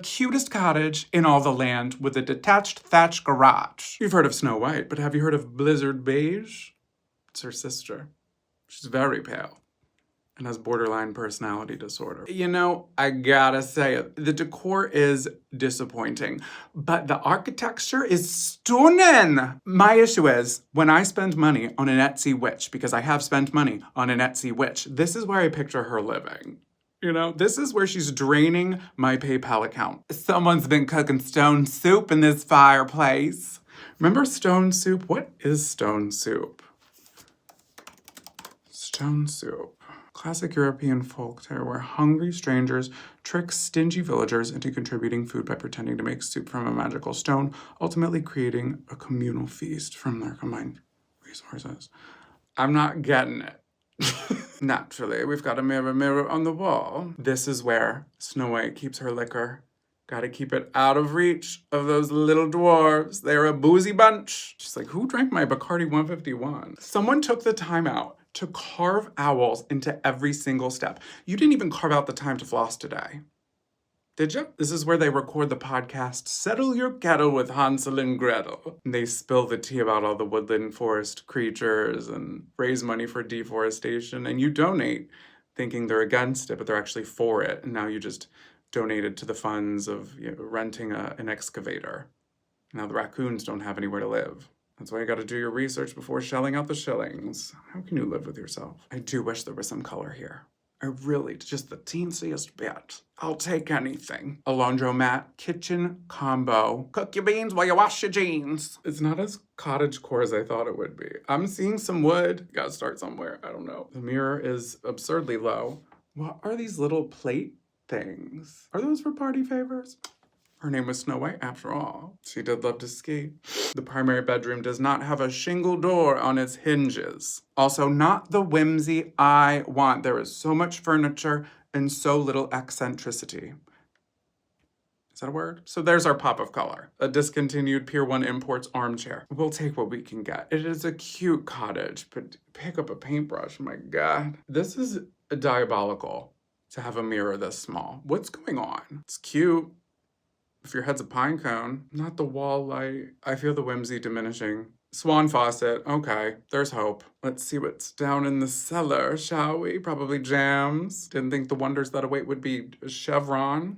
cutest cottage in all the land with a detached thatch garage. You've heard of Snow White, but have you heard of Blizzard Beige? It's her sister. She's very pale and has borderline personality disorder. You know, I gotta say it, the decor is disappointing, but the architecture is stunning. My issue is, when I spend money on an Etsy witch, because I have spent money on an Etsy witch, this is where I picture her living. You know, this is where she's draining my PayPal account. Someone's been cooking stone soup in this fireplace. Remember stone soup? What is stone soup? Stone soup. Classic European folktale where hungry strangers trick stingy villagers into contributing food by pretending to make soup from a magical stone, ultimately creating a communal feast from their combined resources. I'm not getting it. Naturally, we've got a mirror on the wall. This is where Snow White keeps her liquor. Gotta keep it out of reach of those little dwarves. They're a boozy bunch. She's like, who drank my Bacardi 151? Someone took the time out to carve owls into every single step. You didn't even carve out the time to floss today. Did you? This is where they record the podcast, Settle Your Kettle with Hansel and Gretel. And they spill the tea about all the woodland forest creatures and raise money for deforestation. And you donate thinking they're against it, but they're actually for it. And now you just donated to the funds of renting an excavator. Now the raccoons don't have anywhere to live. That's why you got to do your research before shelling out the shillings. How can you live with yourself? I do wish there was some color here. I really, just the teensiest bit. I'll take anything. A laundromat, kitchen combo. Cook your beans while you wash your jeans. It's not as cottagecore as I thought it would be. I'm seeing some wood. Gotta start somewhere. I don't know. The mirror is absurdly low. What are these little plate things? Are those for party favors? Her name was Snow White, after all. She did love to ski. The primary bedroom does not have a shingle door on its hinges. Also, not the whimsy I want. There is so much furniture and so little eccentricity. Is that a word? So there's our pop of color. A discontinued Pier 1 Imports armchair. We'll take what we can get. It is a cute cottage, but pick up a paintbrush, my God. This is diabolical to have a mirror this small. What's going on? It's cute. If your head's a pine cone, not the wall light. I feel the whimsy diminishing. Swan faucet, okay, there's hope. Let's see what's down in the cellar, shall we? Probably jams. Didn't think the wonders that await would be a chevron,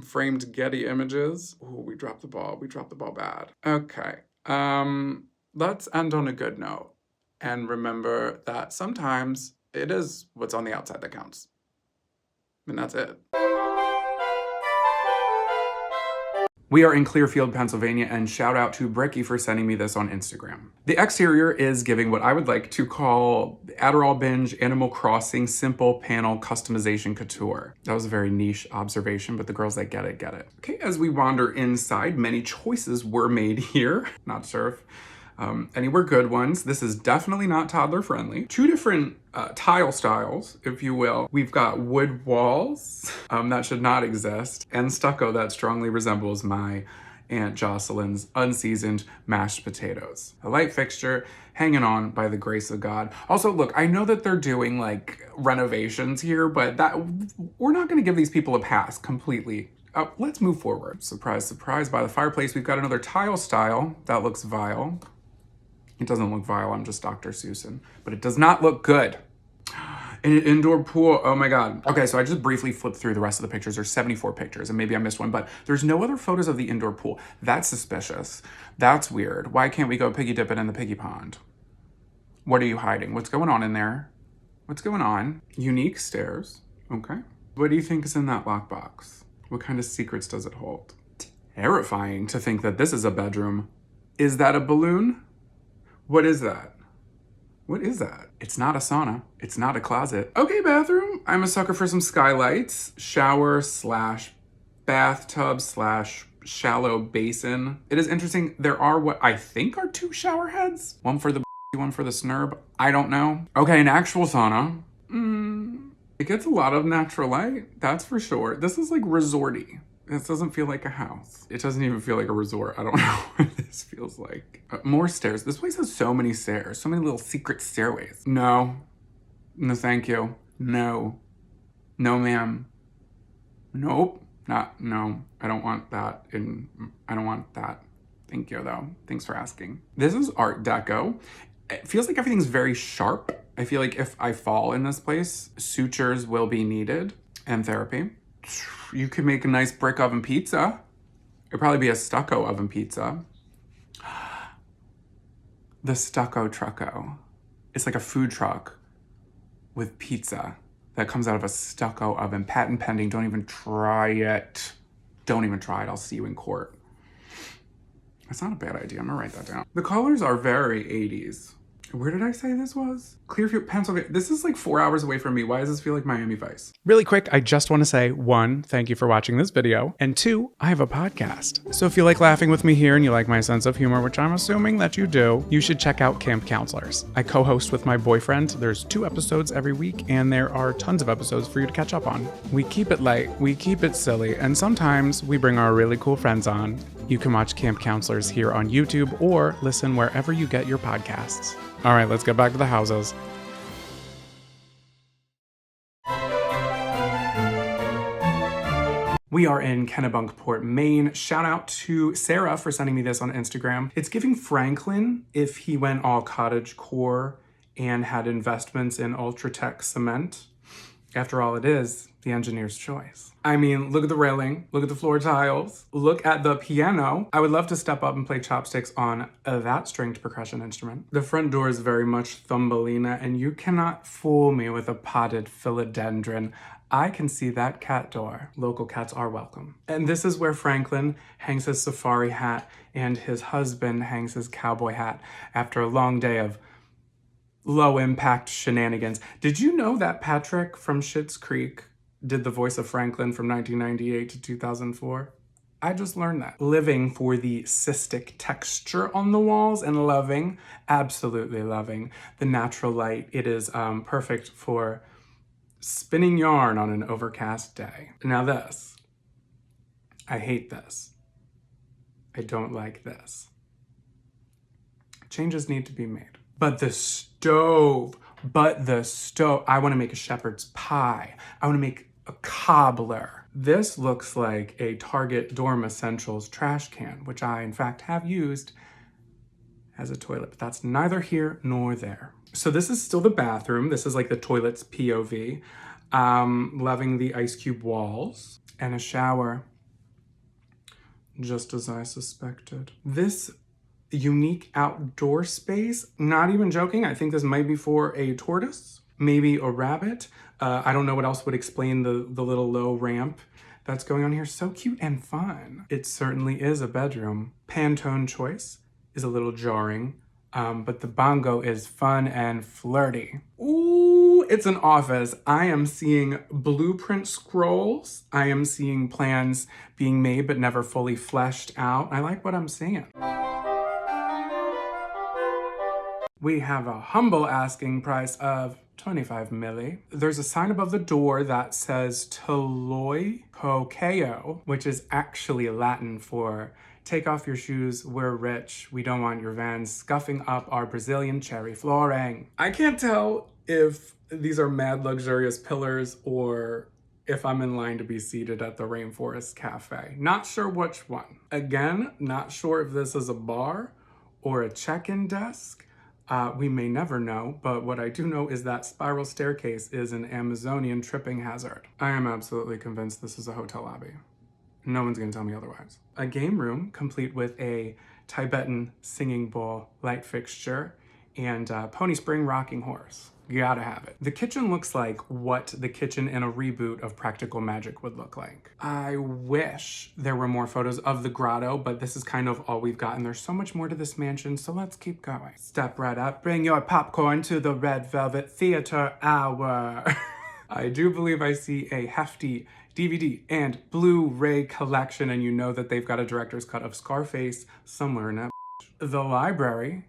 framed Getty images. Ooh, we dropped the ball. We dropped the ball bad. Okay, let's end on a good note. And remember that sometimes it is what's on the outside that counts. And that's it. We are in Clearfield, Pennsylvania, and shout out to Bricky for sending me this on Instagram. The exterior is giving what I would like to call Adderall binge, Animal Crossing, simple panel customization couture. That was a very niche observation, but the girls that get it, get it. Okay, as we wander inside, many choices were made here. Not sure if any were good ones. This is definitely not toddler friendly. Two different tile styles, if you will. We've got wood walls that should not exist, and stucco that strongly resembles my Aunt Jocelyn's unseasoned mashed potatoes. A light fixture hanging on by the grace of God. Also, look, I know that they're doing like renovations here, but we're not gonna give these people a pass completely. Let's move forward. Surprise, surprise, by the fireplace, we've got another tile style that looks vile. It doesn't look vile, I'm just Dr. Seussen. But it does not look good. And an indoor pool, oh my God. Okay, so I just briefly flipped through the rest of the pictures. There's 74 pictures, and maybe I missed one, but there's no other photos of the indoor pool. That's suspicious. That's weird. Why can't we go piggy dipping in the piggy pond? What are you hiding? What's going on in there? What's going on? Unique stairs, okay. What do you think is in that lockbox? What kind of secrets does it hold? Terrifying to think that this is a bedroom. Is that a balloon? What is that? What is that? It's not a sauna. It's not a closet. Okay, bathroom. I'm a sucker for some skylights. Shower / bathtub / shallow basin. It is interesting. There are what I think are 2 shower heads. One for the one for the snurb. I don't know. Okay, an actual sauna. It gets a lot of natural light. That's for sure. This is like resorty. This doesn't feel like a house. It doesn't even feel like a resort. I don't know what this feels like. More stairs. This place has so many stairs, so many little secret stairways. No. No, thank you. No. No, ma'am. Nope. No, I don't want that. I don't want that. Thank you, though. Thanks for asking. This is Art Deco. It feels like everything's very sharp. I feel like if I fall in this place, sutures will be needed and therapy. You could make a nice brick oven pizza. It'd probably be a stucco oven pizza. The stucco trucko. It's like a food truck with pizza that comes out of a stucco oven. Patent pending. Don't even try it. Don't even try it. I'll see you in court. That's not a bad idea. I'm gonna write that down. The colors are very 80s. Where did I say this was? Clearfield, Pennsylvania. This is like 4 hours away from me. Why does this feel like Miami Vice? Really quick, I just want to say, 1, thank you for watching this video. And 2, I have a podcast. So if you like laughing with me here and you like my sense of humor, which I'm assuming that you do, you should check out Camp Counselors. I co-host with my boyfriend. There's 2 episodes every week, and there are tons of episodes for you to catch up on. We keep it light, we keep it silly, and sometimes we bring our really cool friends on. You can watch Camp Counselors here on YouTube or listen wherever you get your podcasts. All right, let's get back to the houses. We are in Kennebunkport, Maine. Shout out to Sarah for sending me this on Instagram. It's giving Franklin if he went all cottagecore and had investments in Ultratech cement. After all, it is the engineer's choice. I mean, look at the railing, look at the floor tiles, look at the piano. I would love to step up and play chopsticks on that stringed percussion instrument. The front door is very much Thumbelina, and you cannot fool me with a potted philodendron. I can see that cat door. Local cats are welcome. And this is where Franklin hangs his safari hat and his husband hangs his cowboy hat after a long day of low-impact shenanigans. Did you know that Patrick from Schitt's Creek did the voice of Franklin from 1998 to 2004? I just learned that. Living for the cystic texture on the walls and loving, absolutely loving, the natural light. It is perfect for spinning yarn on an overcast day. Now this, I hate this. I don't like this. Changes need to be made. But the stove, I want to make a shepherd's pie. I want to make a cobbler. This looks like a Target Dorm Essentials trash can, which I in fact have used as a toilet, but that's neither here nor there. So this is still the bathroom. This is like the toilet's POV. Loving the ice cube walls and a shower, just as I suspected. This unique outdoor space, not even joking, I think this might be for a tortoise, maybe a rabbit. I don't know what else would explain the little low ramp that's going on here. So cute and fun. It certainly is a bedroom. Pantone choice is a little jarring, but the bongo is fun and flirty. Ooh, it's an office. I am seeing blueprint scrolls. I am seeing plans being made but never fully fleshed out. I like what I'm seeing. We have a humble asking price of 25 milli. There's a sign above the door that says Toloi Pokeo, which is actually Latin for take off your shoes, we're rich, we don't want your vans scuffing up our Brazilian cherry flooring. I can't tell if these are mad luxurious pillars or if I'm in line to be seated at the Rainforest Cafe. Not sure which one. Again, not sure if this is a bar or a check-in desk. We may never know, but what I do know is that spiral staircase is an Amazonian tripping hazard. I am absolutely convinced this is a hotel lobby. No one's gonna tell me otherwise. A game room complete with a Tibetan singing bowl light fixture and a Pony Spring rocking horse. You gotta have it. The kitchen looks like what the kitchen in a reboot of Practical Magic would look like. I wish there were more photos of the grotto, but this is kind of all we've gotten. There's so much more to this mansion, so let's keep going. Step right up, bring your popcorn to the Red Velvet Theater Hour. I do believe I see a hefty DVD and Blu-ray collection, and you know that they've got a director's cut of Scarface somewhere in that. The library,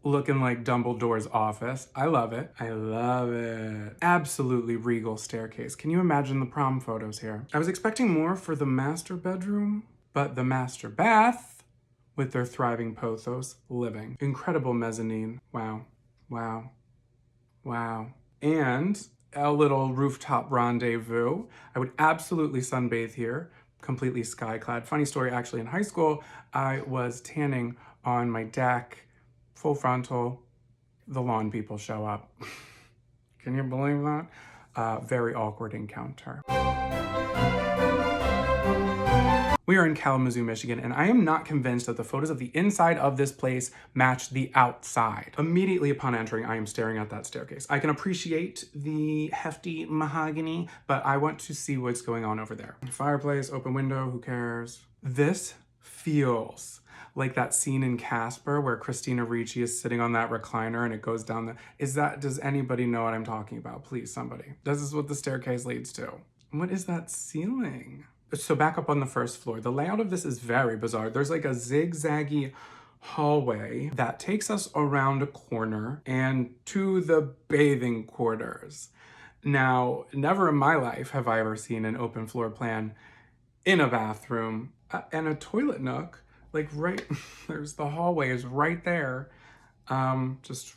looking like Dumbledore's office. I love it. I love it. Absolutely regal staircase. Can you imagine the prom photos here? I was expecting more for the master bedroom, but the master bath with their thriving pothos living. Incredible mezzanine. Wow. Wow. Wow. And a little rooftop rendezvous. I would absolutely sunbathe here, completely sky-clad. Funny story, actually, in high school, I was tanning on my deck, full frontal. The lawn people show up. Can you believe that? Very awkward encounter. We are in Kalamazoo, Michigan, and I am not convinced that the photos of the inside of this place match the outside. Immediately upon entering, I am staring at that staircase. I can appreciate the hefty mahogany, but I want to see what's going on over there. Fireplace, open window, who cares? This feels like that scene in Casper where Christina Ricci is sitting on that recliner and it goes down does anybody know what I'm talking about? Please, somebody. This is what the staircase leads to. What is that ceiling? So back up on the first floor, the layout of this is very bizarre. There's like a zigzaggy hallway that takes us around a corner and to the bathing quarters. Now, never in my life have I ever seen an open floor plan in a bathroom and a toilet nook. Like there's the hallway is right there. Just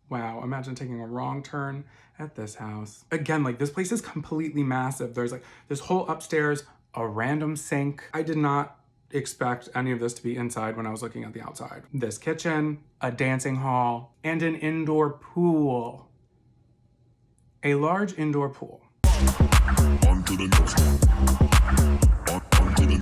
wow, imagine taking a wrong turn at this house. Again, like this place is completely massive. There's like this whole upstairs, a random sink. I did not expect any of this to be inside when I was looking at the outside. This kitchen, a dancing hall, and an indoor pool. A large indoor pool. On to the next one.